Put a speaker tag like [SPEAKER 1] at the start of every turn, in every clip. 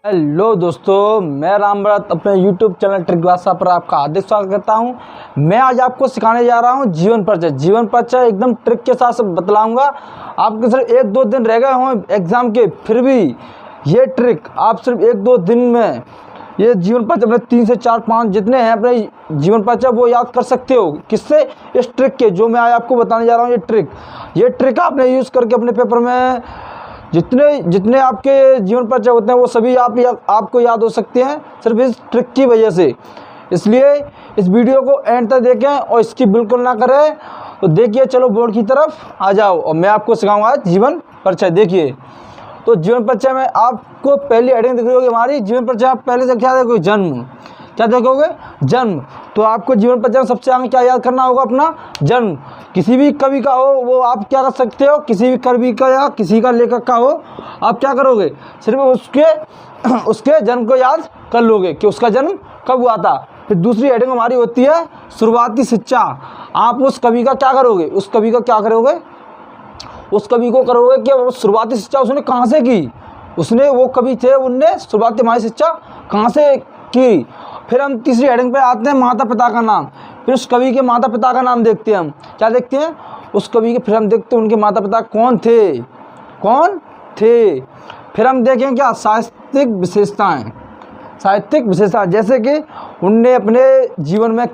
[SPEAKER 1] Hello दोस्तों, मैं रामव्रत अपने YouTube चैनल ट्रिक भाषा पर आपका हार्दिक स्वागत करता हूं। मैं आज आपको सिखाने जा रहा हूं जीवन परिचय एकदम ट्रिक के साथ बतलाऊंगा। आपके सिर्फ 1-2 दिन रह गए हों एग्ज़ाम के, फिर भी ये ट्रिक आप सिर्फ 1-2 दिन में ये जीवन परिचय अपने 3 से 4-5 जितने हैं अपने जीवन परिचय वो याद कर सकते हो। किससे? इस ट्रिक के, जो मैं आज आपको बताने जा रहा हूँ। ये ट्रिक आपने यूज़ करके अपने पेपर में जितने आपके जीवन परिचय होते हैं वो सभी आपको याद हो सकते हैं सिर्फ इस ट्रिक की वजह से। इसलिए इस वीडियो को एंड तक देखें और इसकी बिल्कुल ना करें। तो देखिए, चलो बोर्ड की तरफ आ जाओ और मैं आपको सिखाऊंगा आज जीवन परिचय। देखिए, तो जीवन परिचय में आपको पहली हेडिंग दिख रही होगी हमारी जीवन परिचय। आप पहले से क्या देखोगे? जन्म। क्या देखोगे? जन्म। तो आपको जीवन परिचय में सबसे आगे क्या याद करना होगा? अपना जन्म। किसी भी कवि का हो वो आप क्या कर सकते हो? किसी भी कवि का या किसी का लेखक का हो, आप क्या करोगे? सिर्फ उसके जन्म को याद कर लोगे कि उसका जन्म कब हुआ था। फिर दूसरी हेडिंग हमारी होती है शुरुआती शिक्षा। आप उस कवि का क्या करोगे? उस कवि को करोगे कि वो शुरुआती शिक्षा उसने कहाँ से की। वो कवि थे, उनने शुरुआती हमारी शिक्षा कहाँ से की। फिर हम तीसरी हेडिंग पे आते हैं माता पिता का नाम। फिर उस कवि के माता पिता का नाम देखते हैं हम। क्या देखते हैं? उस कवि के फिर हम देखते हैं उनके माता पिता कौन थे। फिर हम देखें क्या साहित्यिक विशेषताएं, जैसे कि उनने अपने जीवन में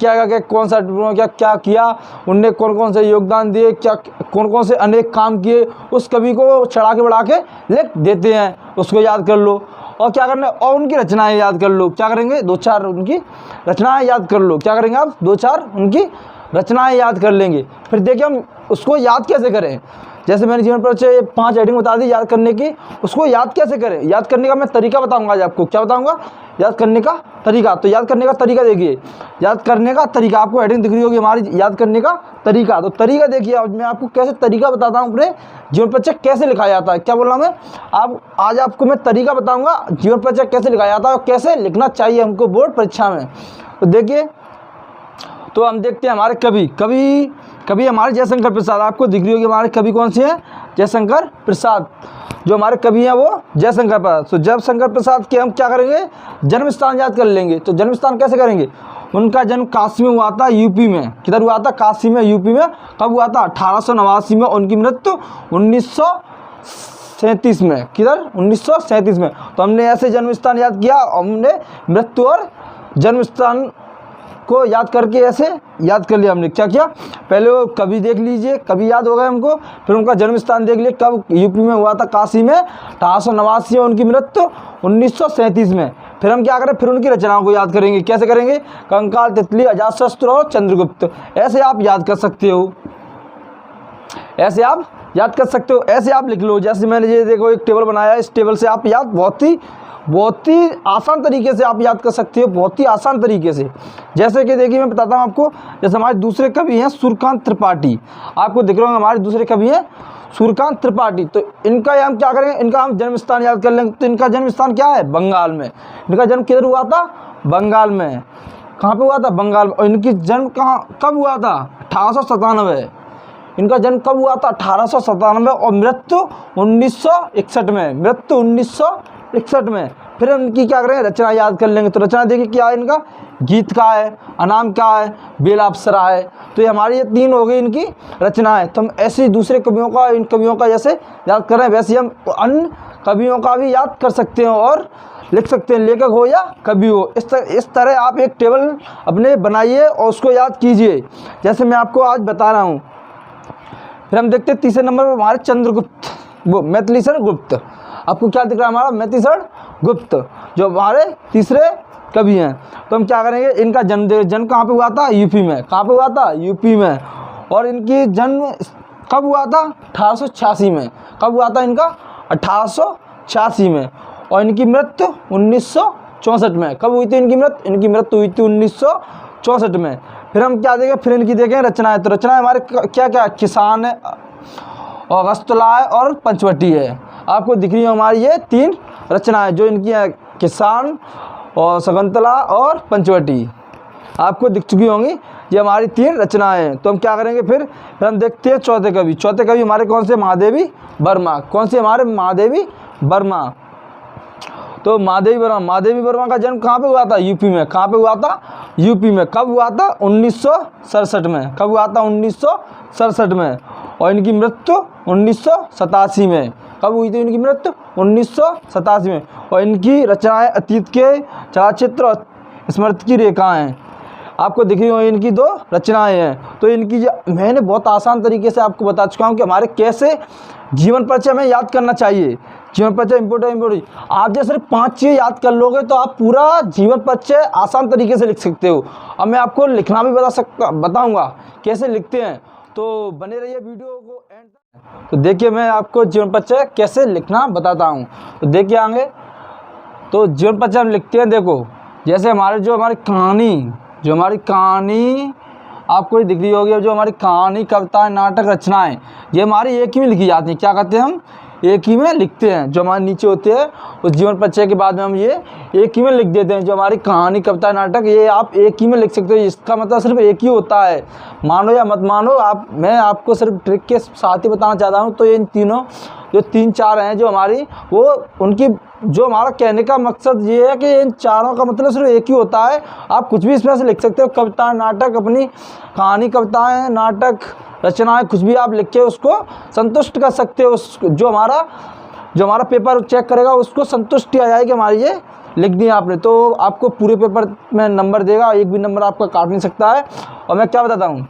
[SPEAKER 1] कौन सा क्या किया, उनने कौन कौन से योगदान दिए, कौन कौन से अनेक काम किए। उस कवि को चढ़ा के बढ़ा के लिख देते हैं, उसको याद कर लो। और क्या करना है? और उनकी रचनाएं याद कर लो। क्या करेंगे? 2-4 उनकी रचनाएं याद कर लो। क्या करेंगे आप? 2-4 उनकी रचनाएं याद कर लेंगे। फिर देखिए हम उसको याद कैसे करें। जैसे मैंने जीवन परिचय 5 हेडिंग बता दी याद करने की, उसको याद कैसे करें। याद करने का मैं तरीका बताऊंगा आज आपको। क्या बताऊंगा? याद करने का तरीका। तो याद करने का तरीका देखिए, याद करने का तरीका आपको हेडिंग दिख रही होगी हमारी याद करने का तरीका। तो तरीका देखिए, आज मैं आपको कैसे तरीका बताता हूँ अपने जीवन परिचय कैसे लिखा जाता है। क्या बोल रहा हूँ मैं? आज आपको मैं तरीका बताऊँगा जीवन परिचय कैसे लिखा जाता है और कैसे लिखना चाहिए हमको बोर्ड परीक्षा में। तो देखिए, तो हम देखते हैं हमारे कवि हमारे जयशंकर प्रसाद। आपको दिख रही होगी हमारे कवि कौन से हैं? जयशंकर प्रसाद। जो हमारे कवि हैं वो जयशंकर प्रसाद। तो जयशंकर प्रसाद के हम क्या करेंगे? जन्म स्थान याद कर लेंगे। तो जन्म स्थान कैसे करेंगे? उनका जन्म काशी में हुआ था, यूपी में। किधर हुआ था? काशी में, यूपी में। कब हुआ था? 1889 में। उनकी मृत्यु 1937 में। किधर? 1937 में। तो हमने ऐसे जन्म स्थान याद किया। हमने मृत्यु और जन्म स्थान को याद करके ऐसे याद कर लिया हमने। क्या किया? पहले वो कवि देख लीजिए, कवि याद हो गए हमको। फिर उनका जन्म स्थान देख लिए, कब? यूपी में हुआ था, काशी में। 1889 में उनकी मृत्यु 1937 में। फिर हम क्या करें? फिर उनकी रचनाओं को याद करेंगे। कैसे करेंगे? कंकाल, तितली, अजातशत्रु और चंद्रगुप्त। ऐसे आप याद कर सकते हो। ऐसे आप लिख लो। जैसे मैंने ये देखो एक टेबल बनाया है, इस टेबल से आप याद बहुत ही आसान तरीके से आप याद कर सकते हो, बहुत ही आसान तरीके से। जैसे कि देखिए मैं बताता हूँ आपको। जैसे हमारे दूसरे कवि हैं सूर्यकांत त्रिपाठी। आपको दिख रहे होंगे हमारे दूसरे कवि हैं सूर्यकांत त्रिपाठी। तो इनका हम क्या करेंगे? इनका हम जन्म स्थान याद कर लेंगे। तो इनका जन्म स्थान क्या है? बंगाल में। इनका जन्म किधर हुआ था? बंगाल में। कहाँ पे हुआ था? बंगाल में। और इनकी जन्म कब हुआ था? 1897। इनका जन्म कब हुआ था? 1897। और मृत्यु 1961 में। मृत्यु 1961 में। फिर उनकी क्या करेंगे? रचना याद कर लेंगे। तो रचना देखिए क्या है इनका? गीत का है, अनाम का है, बेलापसरा है। तो ये हमारी ये 3 हो गई इनकी रचनाएं। तो हम ऐसे ही दूसरे कवियों का, इन कवियों का जैसे याद कर रहे हैं वैसे हम अन्य कवियों का भी याद कर सकते हैं और लिख सकते हैं, लेखक हो या कवि हो। इस तरह आप एक टेबल अपने बनाइए और उसको याद कीजिए, जैसे मैं आपको आज बता रहा हूँ। फिर हम देखते हैं तीसरे नंबर पर हमारे चंद्रगुप्त, वो मैथिलीशरण गुप्त। आपको क्या दिख रहा है? हमारा मैथिलीशरण गुप्त, जो हमारे तीसरे कवि हैं। तो हम क्या करेंगे? इनका जन्म कहाँ पे हुआ था? यूपी में। कहाँ पे हुआ था? यूपी में। और इनकी जन्म कब हुआ था? 1886 में। कब हुआ था इनका? 1886 में। और इनकी मृत्यु 1964 में। कब हुई थी इनकी मृत्यु? इनकी मृत्यु हुई थी 1964 में। फिर हम क्या देखें? फिर इनकी देखें रचनाएं। तो रचनाएं हमारे क्या? किसान है और अगस्तला है और पंचवटी है। आपको दिख रही है हमारी ये 3 रचनाएं जो इनकी हैं, किसान और शकुंतला और पंचवटी। आपको दिख चुकी होंगी ये हमारी 3 रचनाएं हैं। तो हम क्या करेंगे? फिर हम देखते हैं चौथे कवि हमारे कौन से? महादेवी वर्मा। कौन से? हमारे महादेवी वर्मा। तो महादेवी वर्मा का जन्म कहाँ पे हुआ था? यूपी में। कहाँ पे हुआ था? यूपी में। कब हुआ था? 1967 में। कब हुआ था? 1967 में। और इनकी मृत्यु 1987 में। कब हुई थी इनकी मृत्यु? 1987 में। और इनकी रचनाएं अतीत के चलचित्र और स्मृति की रेखाएं आपको दिख रही हो, इनकी 2 रचनाएं हैं। तो इनकी मैंने बहुत आसान तरीके से आपको बता चुका हूँ कि हमारे कैसे जीवन परिचय में याद करना चाहिए। जीवन परिचय इम्पोर्टेंट। आप जब सिर्फ 5 चीज़ें याद कर लोगे तो आप पूरा जीवन परिचय आसान तरीके से लिख सकते हो। अब मैं आपको लिखना भी बताऊँगा कैसे लिखते हैं, तो बने रहिए वीडियो को एंड तक। तो देखिए मैं आपको जीवन परिचय कैसे लिखना बताता हूँ। तो देखिए आगे, तो जीवन परिचय हम लिखते हैं। देखो जैसे हमारी कहानी आपको दिख रही होगी, जो हमारी कहानी, कविताएं, नाटक, रचनाएं, ये हमारी एक ही में लिखी जाती हैं। क्या कहते हैं हम? एक ही में लिखते हैं। जो हमारे नीचे होते हैं उस जीवन परिचय के बाद में हम ये एक ही में लिख देते हैं। जो हमारी कहानी, कविता, नाटक, ये आप एक ही में लिख सकते हो। इसका मतलब सिर्फ एक ही होता है, मानो या मत मानो। मैं आपको सिर्फ ट्रिक के साथ ही बताना चाहता हूँ। तो इन तीनों जो 3-4 हैं जो हमारी, वो उनकी जो हमारा कहने का मकसद ये है कि इन चारों का मतलब सिर्फ एक ही होता है। आप कुछ भी इसमें से लिख सकते हो। कविता, नाटक, अपनी कहानी, कविताएँ, नाटक, रचनाएं, कुछ भी आप लिख के उसको संतुष्ट कर सकते हो। जो हमारा पेपर चेक करेगा उसको संतुष्टि आ जाएगी हमारी ये लिख दी आपने, तो आपको पूरे पेपर में नंबर देगा। एक भी नंबर आपका काट नहीं सकता है। और मैं क्या बताता हूँ,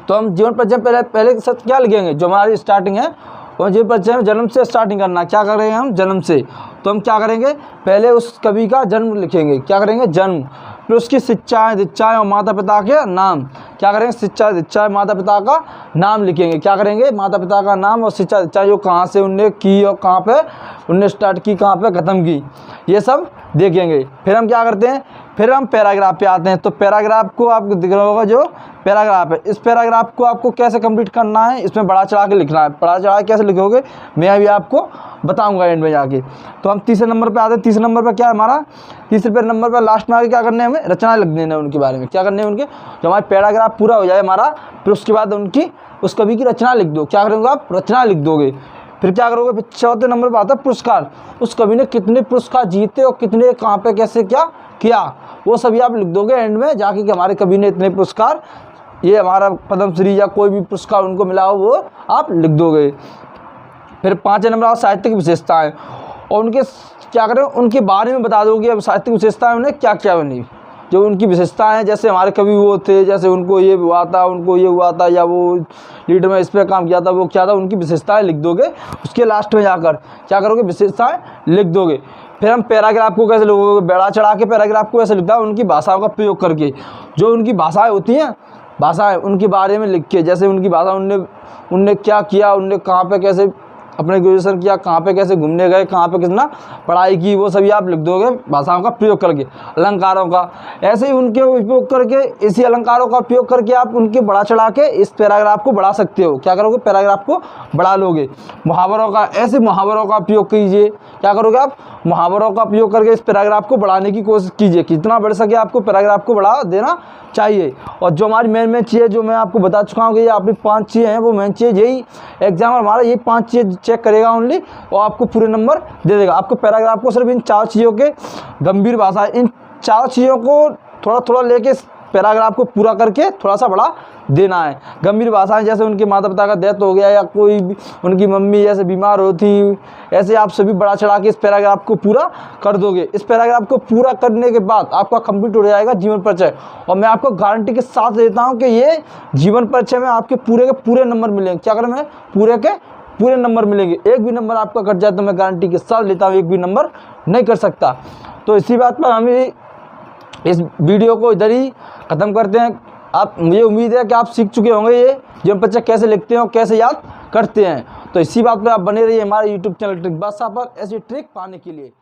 [SPEAKER 1] तो हम जीवन परिचय पहले सच क्या लिखेंगे? जो हमारी स्टार्टिंग है और जीवन परिचय में जन्म से स्टार्टिंग करना। क्या करेंगे हम? जन्म से। तो हम क्या करेंगे? पहले उस कवि का जन्म लिखेंगे। क्या करेंगे? जन्म। फिर उसकी शिक्षाएं, दीक्षाएं और माता पिता के नाम। क्या करेंगे? शिक्षा, दीक्षाएं, माता पिता का नाम लिखेंगे। क्या करेंगे? माता पिता का नाम और शिक्षा, दीक्षा, जो कहाँ से उनने की और कहाँ पे उनने स्टार्ट की, कहाँ पे ख़त्म की, ये सब देखेंगे। फिर हम क्या करते हैं? फिर हम पैराग्राफ पे आते हैं। तो पैराग्राफ को आपको दिख रहा होगा, जो पैराग्राफ है, इस पैराग्राफ को आपको कैसे कंप्लीट करना है, इसमें बढ़ा चढ़ा के लिखना है। बढ़ा चढ़ा के कैसे लिखोगे मैं अभी आपको बताऊंगा एंड में जाके। तो हम तीसरे नंबर पे आते हैं। तीसरे नंबर पे क्या है हमारा? तीसरे नंबर पे लास्ट में आगे क्या करने हैं हमें? रचनाएं लिख देना है उनके बारे में। क्या करने हैं उनके? जो हमारा पैराग्राफ पूरा हो जाए हमारा, फिर उसके बाद उस कवि की रचना लिख दो। क्या करोगे आप? रचना लिख दोगे। फिर क्या करोगे? फिर चौथे नंबर पर आता है पुरस्कार। उस कवि ने कितने पुरस्कार जीते और कितने कहाँ पे कैसे क्या किया, वो सभी आप लिख दोगे एंड में जाके कि हमारे कवि ने इतने पुरस्कार, ये हमारा पद्मश्री या कोई भी पुरस्कार उनको मिला हो, वो आप लिख दोगे। फिर 5वें नंबर साहित्यिक विशेषताएं, और उनके क्या करें? उनके बारे में बता दोगे। अब साहित्यिक विशेषताएं उन्हें क्या क्या बनी, जो उनकी विशेषताएं हैं। जैसे हमारे कवि वो थे, जैसे उनको ये हुआ था, उनको ये हुआ था, या वो लीड में इस पर काम किया था, वो क्या था, उनकी विशेषताएं लिख दोगे। उसके लास्ट में जाकर क्या करोगे? विशेषताएं लिख दोगे। फिर हम पैराग्राफ को कैसे लिखोगे? बढ़ा चढ़ा के पैराग्राफ को ऐसे लिखता है उनकी भाषाओं का प्रयोग करके। जो उनकी भाषाएं होती हैं, भाषाएं उनके बारे में लिख के, जैसे उनकी भाषा, उनने क्या किया, उनने कहाँ पे कैसे अपने ग्रेजुएशन किया, कहाँ पे कैसे घूमने गए, कहाँ पे कितना पढ़ाई की, वो सभी आप लिख दोगे भाषाओं का प्रयोग करके। अलंकारों का ऐसे ही उनके उपयोग करके, इसी अलंकारों का उपयोग करके आप उनके बढ़ा चढ़ा के इस पैराग्राफ को बढ़ा सकते हो। क्या करोगे? पैराग्राफ को बढ़ा लोगे। मुहावरों का, ऐसे मुहावरों का उपयोग कीजिए। क्या करोगे आप? मुहावरों का उपयोग करके इस पैराग्राफ को बढ़ाने की कोशिश कीजिए। कितना बढ़ सके आपको पैराग्राफ को बढ़ा देना चाहिए। और जो हमारी मेन चीज़ें जो मैं आपको बता चुका हूँ कि ये आपकी 5 चीज़ें हैं, वो मेन चीज़ यही एग्जाम हमारा ये 5 चीज़ें चेक करेगा ओनली, और आपको पूरे नंबर दे देगा। आपको पैराग्राफ को सिर्फ इन 4 चीज़ों के गंभीर भाषा, इन 4 चीज़ों को थोड़ा थोड़ा लेके पैराग्राफ को पूरा करके थोड़ा सा बढ़ा देना है। गंभीर भाषाएं जैसे उनके माता पिता का डेथ हो गया, या कोई भी उनकी मम्मी जैसे बीमार होती, ऐसे आप सभी बढ़ा चढ़ा के इस पैराग्राफ को पूरा कर दोगे। इस पैराग्राफ को पूरा करने के बाद आपका कंप्लीट हो जाएगा जीवन परिचय। और मैं आपको गारंटी के साथ देता हूँ कि ये जीवन परिचय में आपके पूरे के पूरे नंबर मिलेंगे। क्या करें? मैं पूरे के पूरे नंबर मिलेंगे। एक भी नंबर आपका कट जाए तो मैं गारंटी के साथ लेता हूँ एक भी नंबर नहीं कर सकता। तो इसी बात पर हम इस वीडियो को इधर ही ख़त्म करते हैं। आप, मुझे उम्मीद है कि आप सीख चुके होंगे ये जीवन परिचय कैसे लिखते हैं और कैसे याद करते हैं। तो इसी बात पर आप बने रहिए हमारे यूट्यूब चैनल ट्रिक बादशाह पर ऐसी ट्रिक पाने के लिए।